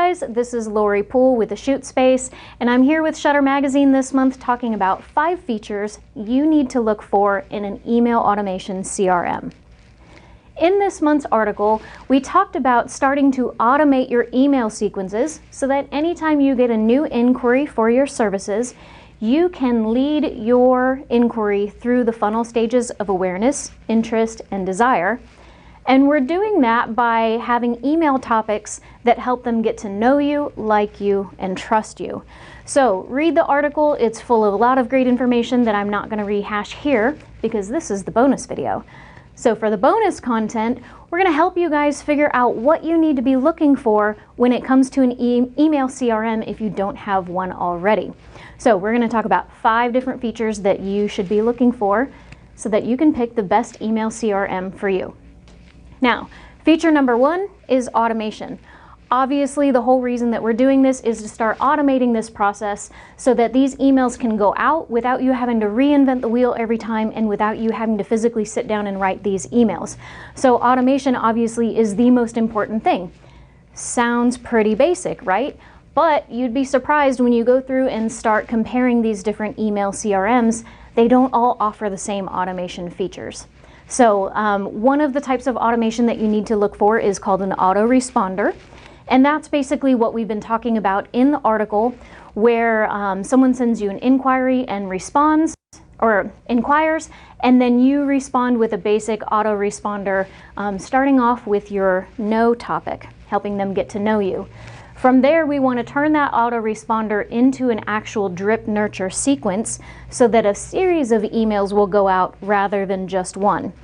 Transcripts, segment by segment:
guys, this is Lori Poole with the Shoot Space, and I'm here with Shutter Magazine this month talking about 5 features you need to look for in an email automation CRM. In this month's article, we talked about starting to automate your email sequences so that anytime you get a new inquiry for your services, you can lead your inquiry through the funnel stages of awareness, interest, and desire. And we're doing that by having email topics that help them get to know you, like you, and trust you. So read the article. It's full of a lot of great information that I'm not going to rehash here because this is the bonus video. So for the bonus content, we're going to help you guys figure out what you need to be looking for when it comes to an email CRM if you don't have one already. So we're going to talk about 5 different features that you should be looking for so that you can pick the best email CRM for you. Now, feature number 1 is automation. Obviously, the whole reason that we're doing this is to start automating this process so that these emails can go out without you having to reinvent the wheel every time and without you having to physically sit down and write these emails. So automation obviously is the most important thing. Sounds pretty basic, right? But you'd be surprised when you go through and start comparing these different email CRMs, they don't all offer the same automation features. So one of the types of automation that you need to look for is called an autoresponder. And that's basically what we've been talking about in the article, where someone sends you an inquiry and responds, or inquires, and then you respond with a basic autoresponder, starting off with your no topic, helping them get to know you. From there, we want to turn that autoresponder into an actual drip nurture sequence so that a series of emails will go out rather than just one.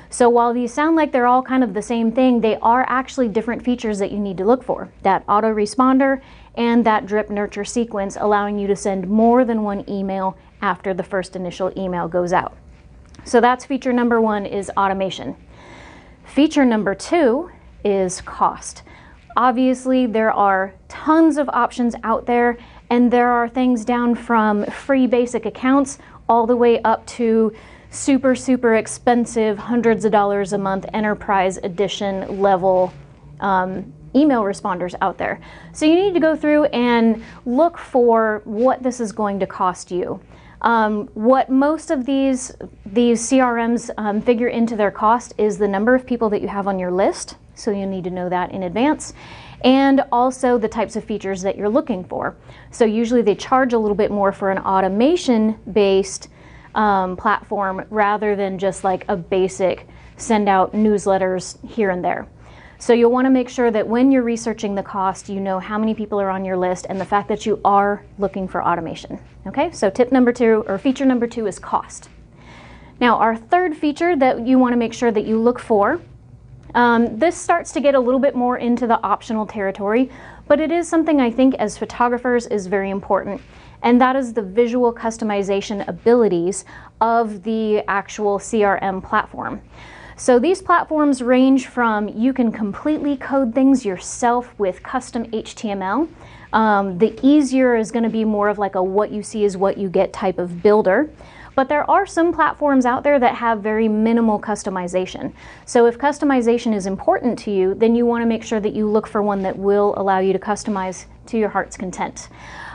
So while these sound like they're all kind of the same thing, they are actually different features that you need to look for. That autoresponder and that drip nurture sequence allowing you to send more than one email after the first initial email goes out. So that's feature number 1 is automation. Feature number 2 is cost. Obviously, there are tons of options out there, and there are things down from free basic accounts all the way up to super expensive, hundreds of dollars a month enterprise edition level email responders out there. So you need to go through and look for what this is going to cost you. What most of these CRMs figure into their cost is the number of people that you have on your list. So you need to know that in advance, and also the types of features that you're looking for. So usually they charge a little bit more for an automation-based platform rather than just like a basic send out newsletters here and there. So you'll want to make sure that when you're researching the cost, you know how many people are on your list and the fact that you are looking for automation. Okay, so tip number 2 or feature number 2 is cost. Now our third feature that you want to make sure that you look for, this starts to get a little bit more into the optional territory, but it is something I think as photographers is very important, and that is the visual customization abilities of the actual CRM platform. So these platforms range from you can completely code things yourself with custom HTML. The easier is going to be more of like a what you see is what you get type of builder. But there are some platforms out there that have very minimal customization. So if customization is important to you, then you want to make sure that you look for one that will allow you to customize to your heart's content.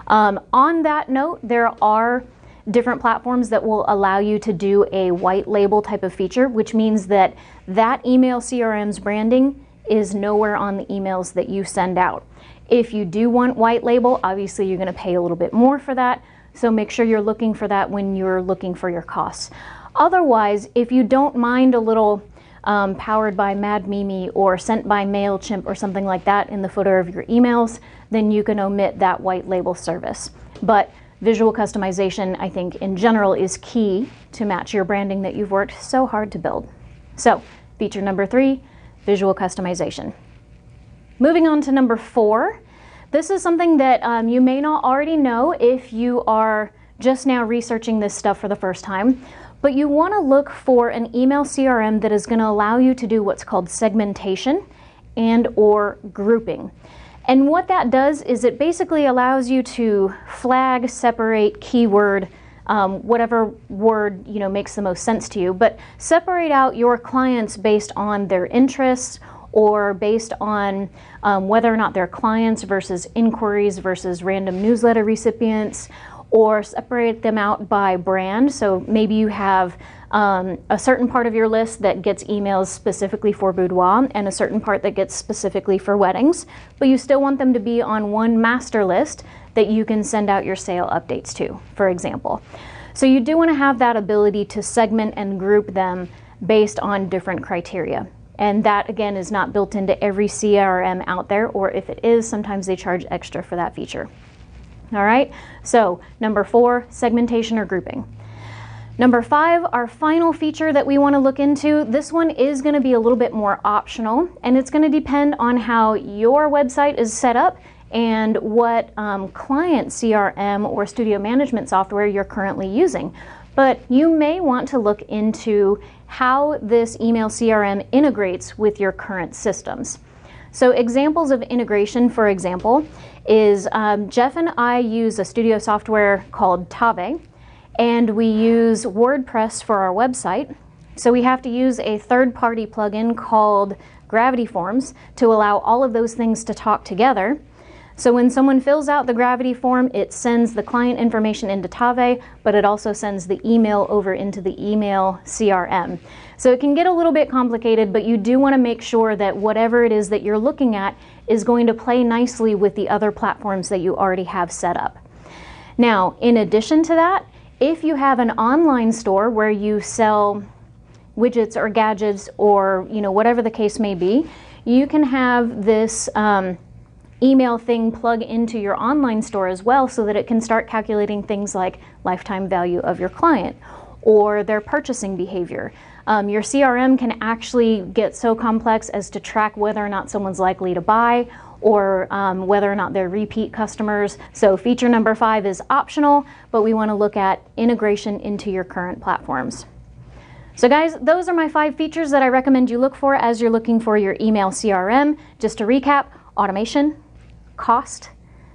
On that note, there are different platforms that will allow you to do a white label type of feature, which means that that email CRM's branding is nowhere on the emails that you send out. If you do want white label, obviously you're going to pay a little bit more for that. So make sure you're looking for that when you're looking for your costs. Otherwise, if you don't mind a little powered by Mad Mimi or sent by MailChimp or something like that in the footer of your emails, then you can omit that white label service. But visual customization, I think, in general is key to match your branding that you've worked so hard to build. So, feature number 3, visual customization. Moving on to number 4. This is something that you may not already know if you are just now researching this stuff for the first time, but you want to look for an email CRM that is going to allow you to do what's called segmentation and or grouping. And what that does is it basically allows you to flag, separate, keyword, whatever word makes the most sense to you, but separate out your clients based on their interests or based on whether or not they're clients versus inquiries versus random newsletter recipients, or separate them out by brand. So maybe you have a certain part of your list that gets emails specifically for boudoir and a certain part that gets specifically for weddings, but you still want them to be on one master list that you can send out your sale updates to, for example. So you do want to have that ability to segment and group them based on different criteria. And that, again, is not built into every CRM out there, or if it is, sometimes they charge extra for that feature. All right, so number 4, segmentation or grouping. Number 5, our final feature that we want to look into, this one is going to be a little bit more optional, and it's going to depend on how your website is set up and what client CRM or studio management software you're currently using. But you may want to look into how this email CRM integrates with your current systems. So examples of integration, for example, is Jeff and I use a studio software called Tave, and we use WordPress for our website. So we have to use a third-party plugin called Gravity Forms to allow all of those things to talk together. So when someone fills out the Gravity form, it sends the client information into Tave, but it also sends the email over into the email CRM. So it can get a little bit complicated, but you do want to make sure that whatever it is that you're looking at is going to play nicely with the other platforms that you already have set up. Now, in addition to that, if you have an online store where you sell widgets or gadgets or whatever the case may be, you can have this email thing plug into your online store as well, so that it can start calculating things like lifetime value of your client or their purchasing behavior. Your CRM can actually get so complex as to track whether or not someone's likely to buy, or whether or not they're repeat customers. So feature number 5 is optional, but we want to look at integration into your current platforms. So guys, those are my 5 features that I recommend you look for as you're looking for your email CRM. Just to recap: automation, cost,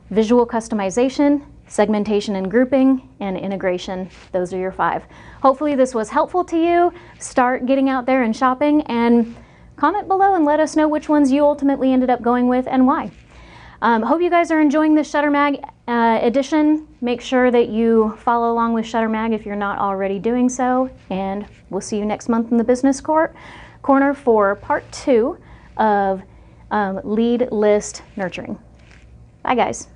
visual customization, segmentation and grouping, and integration. Those are your 5. Hopefully this was helpful to you. Start getting out there and shopping, and comment below and let us know which ones you ultimately ended up going with and why. Hope you guys are enjoying this Shutter Mag edition. Make sure that you follow along with Shutter Mag if you're not already doing so, and we'll see you next month in the Business Corner for part 2 of lead list nurturing. Bye guys.